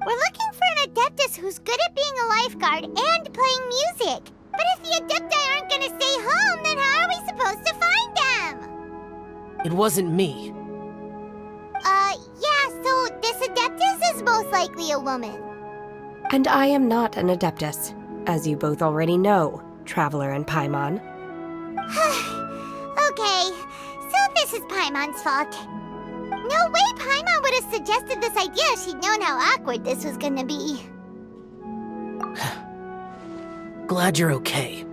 We're looking for an Adeptus who's good at being a lifeguard and playing music. But if the Adepti aren't gonna stay home, then how are we supposed to find them? It wasn't me. Yeah, so this Adeptus is most likely a woman. And I am not an Adeptus, as you both already know, Traveler and Paimon. Okay, so this is Paimon's fault. No way Paimon would have suggested this idea if she'd known how awkward this was gonna be. Glad you're okay.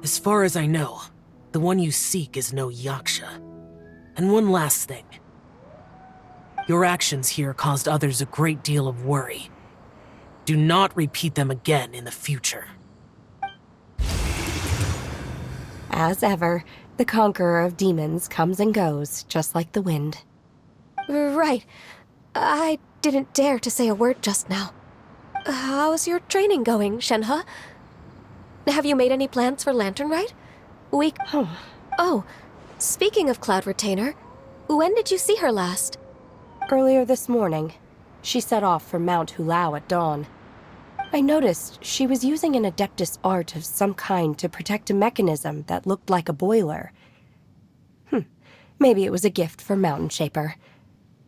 As far as I know, the one you seek is no Yaksha. And one last thing. Your actions here caused others a great deal of worry. Do not repeat them again in the future. As ever, the conqueror of demons comes and goes, just like the wind. Right. I didn't dare to say a word just now. How's your training going, Shenhe? Have you made any plans for Lantern Rite? Oh, speaking of Cloud Retainer, when did you see her last? Earlier this morning, she set off for Mount Hulao at dawn. I noticed she was using an Adeptus art of some kind to protect a mechanism that looked like a boiler. Maybe it was a gift for Mountain Shaper.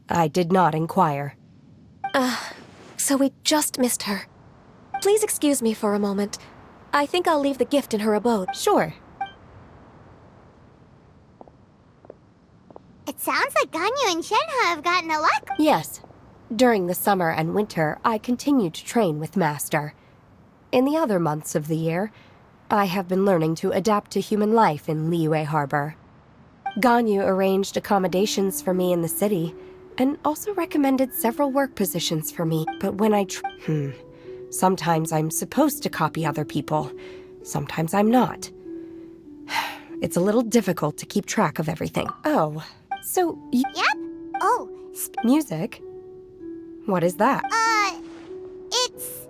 I did not inquire. So we just missed her. Please excuse me for a moment. I think I'll leave the gift in her abode. Sure. It sounds like Ganyu and Shenhe have gotten a lot. Yes. During the summer and winter, I continue to train with Master. In the other months of the year, I have been learning to adapt to human life in Liyue Harbor. Ganyu arranged accommodations for me in the city, and also recommended several work positions for me. But when I sometimes I'm supposed to copy other people, sometimes I'm not. It's a little difficult to keep track of everything. Oh, so you... Yep. Oh, Music? What is that? it's...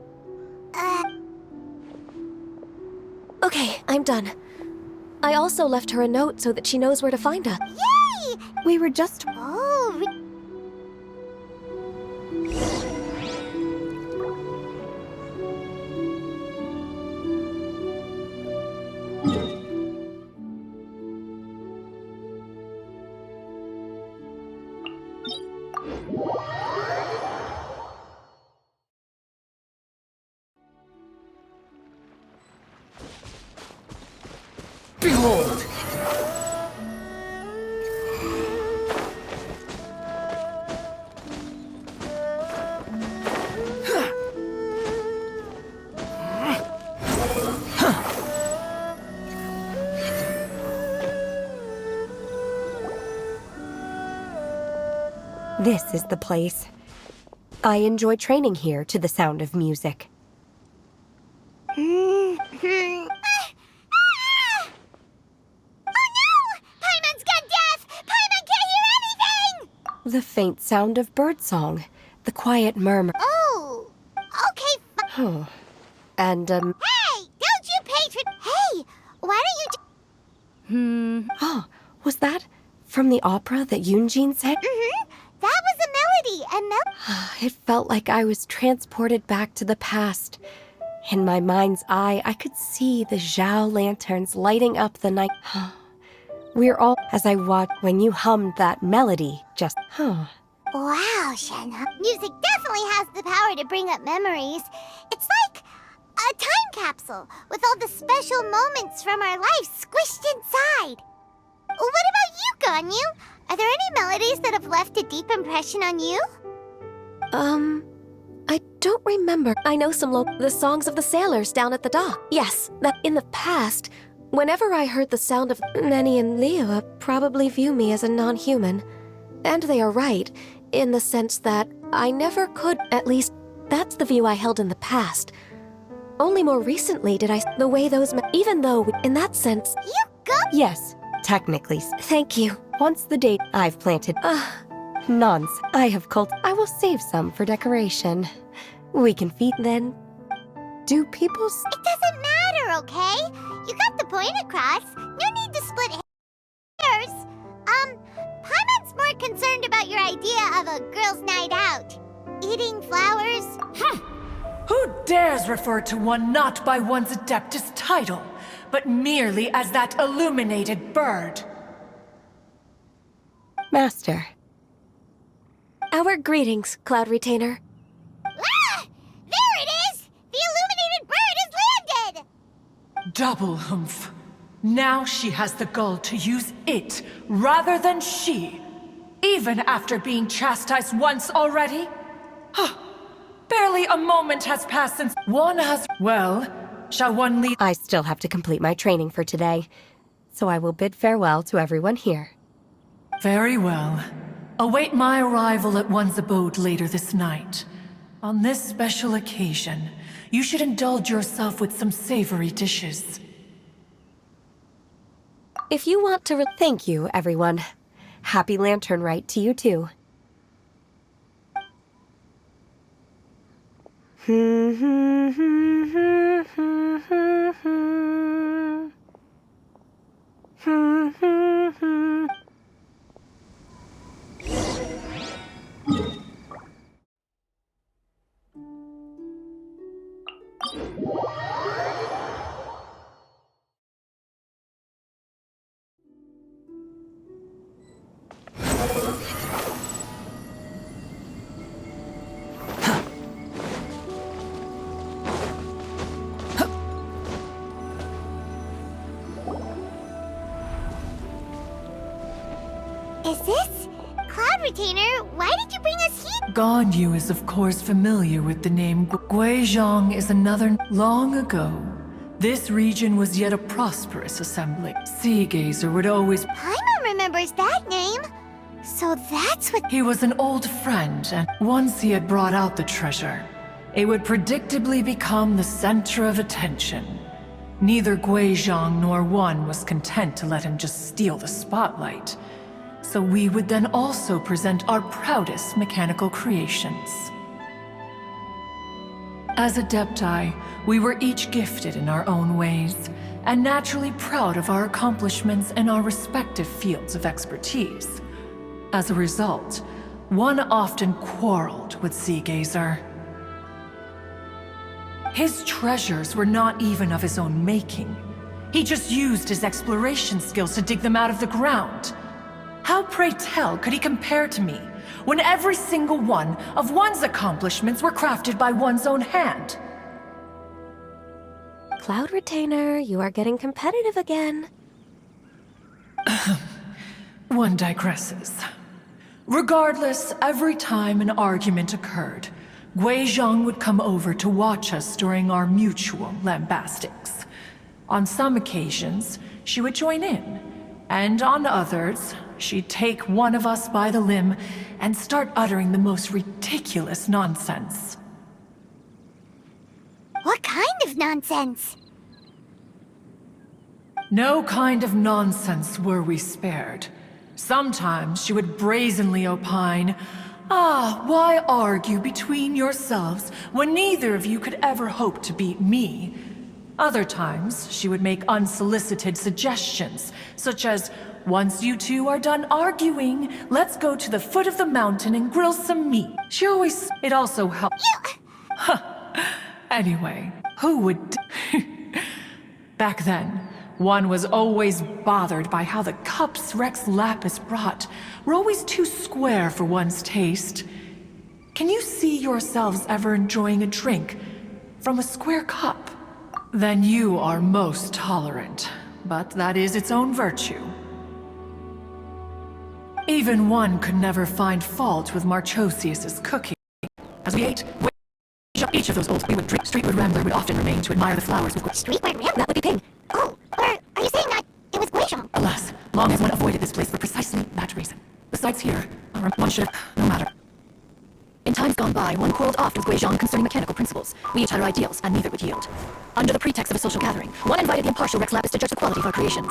Okay, I'm done. I also left her a note so that she knows where to find us. Yay! We were just... Oh, Behold! This is the place. I enjoy training here to the sound of music. Oh no! Paimon's got deaf! Paimon can't hear anything! The faint sound of birdsong, the quiet murmur. Oh, okay, Oh. And, Hey! Don't you patron... Hey! Why don't you Oh, was that from the opera that Yunjin sang? That was a melody, and It felt like I was transported back to the past. In my mind's eye, I could see the Zhao lanterns lighting up the night. We're all, as I watched when you hummed that melody, just, Wow, Shenhe. Music definitely has the power to bring up memories. It's like a time capsule with all the special moments from our lives squished inside. What about you, Ganyu? Are there any melodies that have left a deep impression on you? I don't remember. I know the songs of the sailors down at the dock. Yes, that in the past, whenever I heard the sound of Neni and Liyue probably view me as a non-human. And they are right, in the sense that I never could, at least that's the view I held in the past. Only more recently did the way those even though, in that sense... You go! yes, technically. Thank you. Once the date I've planted, nonce, I have I will save some for decoration. We can feed then. Do people... It doesn't matter, okay? You got the point across. No need to split hairs. Paimon's more concerned about your idea of a girls' night out. Eating flowers? Who dares refer to one not by one's Adeptus title, but merely as that illuminated bird? Master. Our greetings, Cloud Retainer. Ah! There it is! The illuminated bird has landed! Double humph. Now she has the gall to use it rather than she, even after being chastised once already? Barely a moment has passed since one has... Well, shall one lead... I still have to complete my training for today, so I will bid farewell to everyone here. Very well. Await my arrival at one's abode later this night. On this special occasion, you should indulge yourself with some savory dishes. If you want to Thank you, everyone. Happy Lantern Rite to you too. Is this? Cloud Retainer, why did you bring us here? Ganyu is of course familiar with the name Guizhong is another... Long ago, this region was yet a prosperous assembly. Seagazer would always... Paimon remembers that name. So that's what... He was an old friend, and once he had brought out the treasure, it would predictably become the center of attention. Neither Guizhong nor one was content to let him just steal the spotlight. So we would then also present our proudest mechanical creations. As Adepti, we were each gifted in our own ways, and naturally proud of our accomplishments in our respective fields of expertise. As a result, one often quarreled with Seagazer. His treasures were not even of his own making. He just used his exploration skills to dig them out of the ground. How, pray tell, could he compare to me, when every single one of one's accomplishments were crafted by one's own hand? Cloud Retainer, you are getting competitive again. One digresses. Regardless, every time an argument occurred, Guizhong would come over to watch us during our mutual lambastics. On some occasions, she would join in, and on others, she'd take one of us by the limb and start uttering the most ridiculous nonsense. What kind of nonsense? No kind of nonsense were we spared. Sometimes she would brazenly opine, why argue between yourselves when neither of you could ever hope to beat me? Other times, she would make unsolicited suggestions, such as, once you two are done arguing, let's go to the foot of the mountain and grill some meat. It also helped. Anyway, who would... Back then, one was always bothered by how the cups Rex Lapis brought were always too square for one's taste. Can you see yourselves ever enjoying a drink from a square cup? Then you are most tolerant, but that is its own virtue. Even one could never find fault with Marchosius's cooking. As we ate, each of those old we would drink. Streetwood Rambler would often remain to admire the flowers with Streetwood Rambler? That would be Ping. Oh, or are you saying that it was Guizhong? Alas, long as one avoided this place for precisely that reason. Besides here, one should... no matter. In times gone by, one quarreled oft with Guizhong concerning mechanical principles. We each had our ideals, and neither would yield. Under the pretext of a social gathering, one invited the impartial Rex Lapis to judge the quality of our creations.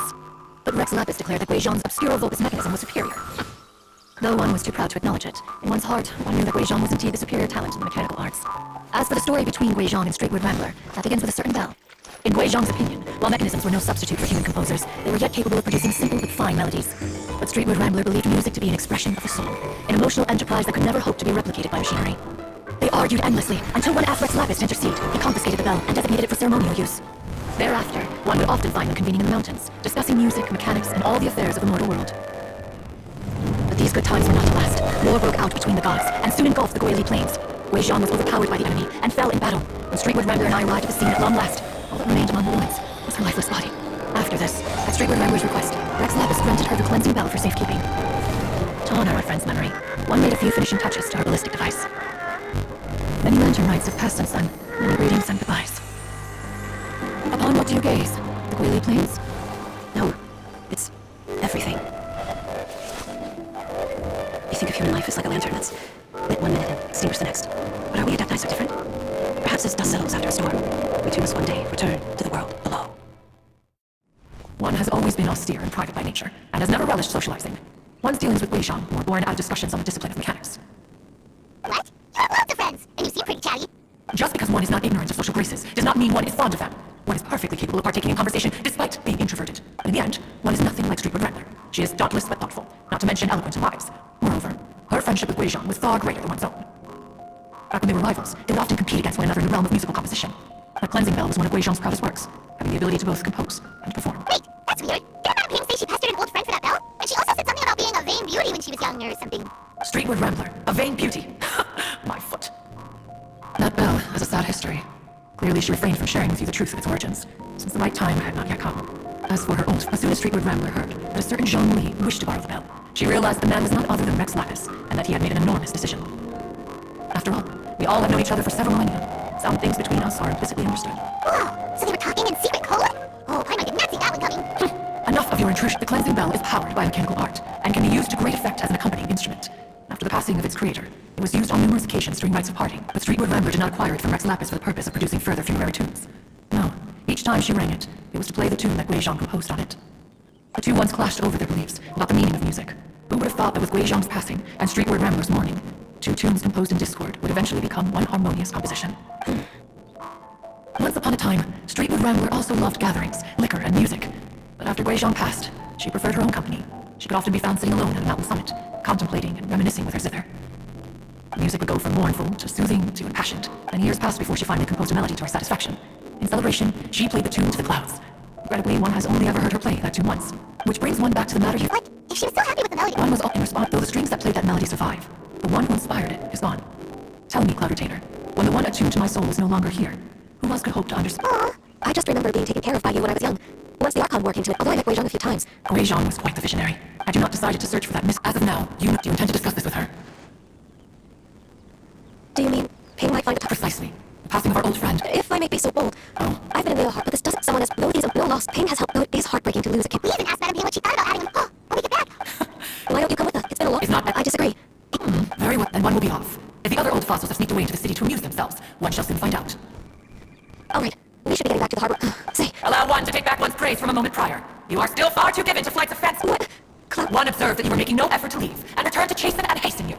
But Rex Lapis declared that Guizhong's obscure Volpus mechanism was superior. Though one was too proud to acknowledge it, in one's heart, one knew that Guizhong was indeed the superior talent in the mechanical arts. As for the story between Guizhong and Streetwood Rambler, that begins with a certain bell. In Gui Zhang's opinion, while mechanisms were no substitute for human composers, they were yet capable of producing simple but fine melodies. But Streetwood Rambler believed music to be an expression of the soul, an emotional enterprise that could never hope to be replicated by machinery. They argued endlessly, until one asked Rex Lapis to intercede, he confiscated the bell and designated it for ceremonial use. Thereafter, one would often find them convening in the mountains, discussing music, mechanics, and all the affairs of the mortal world. But these good times were not to last. War broke out between the gods, and soon engulfed the Guili Plains. Wei Zhang was overpowered by the enemy, and fell in battle. When Streetwood Rambler and I arrived at the scene at long last, all that remained among the ruins was her lifeless body. After this, at Streetwood Rambler's request, Rex Lapis granted her the cleansing bell for safekeeping. To honor our friend's memory, one made a few finishing touches to her ballistic device. Many lantern rites have passed since then, many greetings and goodbyes. Upon what do you gaze? The Guili Plains? No, it's everything. You think of human life as like a lantern that's lit one minute and extinguished the next. But are we Adepti so different? Perhaps as dust settles after a storm, we too must one day return to the world below. One has always been austere and private by nature, and has never relished socializing. One's dealings with Wei Zhang were born out of discussions on the discipline of mechanics. What? You have lots of friends, and you seem pretty chatty. Just because one is not ignorant of social graces does not mean one is fond of them. One is perfectly capable of partaking in conversation despite being introverted. But in the end, one is nothing like Streetwood Rambler. She is dauntless but thoughtful, not to mention eloquent and wise. Moreover, her friendship with Wei Zhang was far greater than one's own. Back when they were rivals, they would often compete against one another in the realm of musical composition. The Cleansing Bell was one of Wei Zhang's proudest works, having the ability to both compose and perform. Wait, that's weird. Did Madame Ping say she pestered an old friend for that bell? And she also said something about being a vain beauty when she was young or something. Streetwood Rambler, a vain beauty. My foot. That bell has a sad history. Clearly she refrained from sharing with you the truth of its origins, since the right time had not yet come. As for her oath, as soon as Streetwood Rambler heard that a certain Zhang Li wished to borrow the bell, she realized the man was not other than Rex Lapis, and that he had made an enormous decision. After all, we all have known each other for several millennia. Some things between us are implicitly understood. Whoa, so they were talking in secret code? Oh, I did not see that one coming. Enough of your intrusion. The Cleansing Bell is powered by mechanical art, and can be used to great effect as an accompanying instrument. After the passing of its creator, it was used on numerous occasions during rites of parting, but Streetwood Rambler did not acquire it from Rex Lapis for the purpose of producing further funerary tunes. No, each time she rang it, it was to play the tune that Gui Zhang composed on it. The two once clashed over their beliefs about the meaning of music. Who would have thought that with Gui Zhang's passing and Streetwood Rambler's mourning, two tunes composed in discord would eventually become one harmonious composition? Once upon a time, Streetwood Rambler also loved gatherings, liquor, and music. But after Gui Zhang passed, she preferred her own company. She could often be found sitting alone at a mountain summit, contemplating and reminiscing with her zither. Music would go from mournful to soothing to impassioned, and years passed before she finally composed a melody to her satisfaction. In celebration, she played the tune to the clouds. Regrettably, one has only ever heard her play that tune once, which brings one back to the matter you... Like, if she was so happy with the melody... One was all in response, though the strings that played that melody survive. The one who inspired it is gone. Tell me, Cloud Retainer, when the one attuned to my soul is no longer here, who else could hope to understand? Aw, I just remember being taken care of by you when I was young. Once the Archon War came to it, although I met Wei Zhang a few times. Gui Zhang was quite the visionary. Had you not decided to search for that As of now, do you intend to discuss this with her? Do you mean Ping might find it Precisely. The passing of our old friend. If I may be so bold. Oh. I've been in Leohar, but this doesn't someone as melodies of no loss. Ping has helped, though it is heartbreaking to lose a kid. we even asked Madame Ping what she thought about adding them. Oh, when we get back. Why don't you come with us? It's been a long... It's not- I disagree. Very well, then one will be off. If the other old fossils have sneaked away into the city to amuse themselves, one shall soon find out. All right, we should be getting back to the harbor. Say, Allow one to take back one's praise from a moment prior. You are still far too given to flights of fancy. what? Cloud... One observed that you were making no effort to leave, and returned to chase them and hasten you.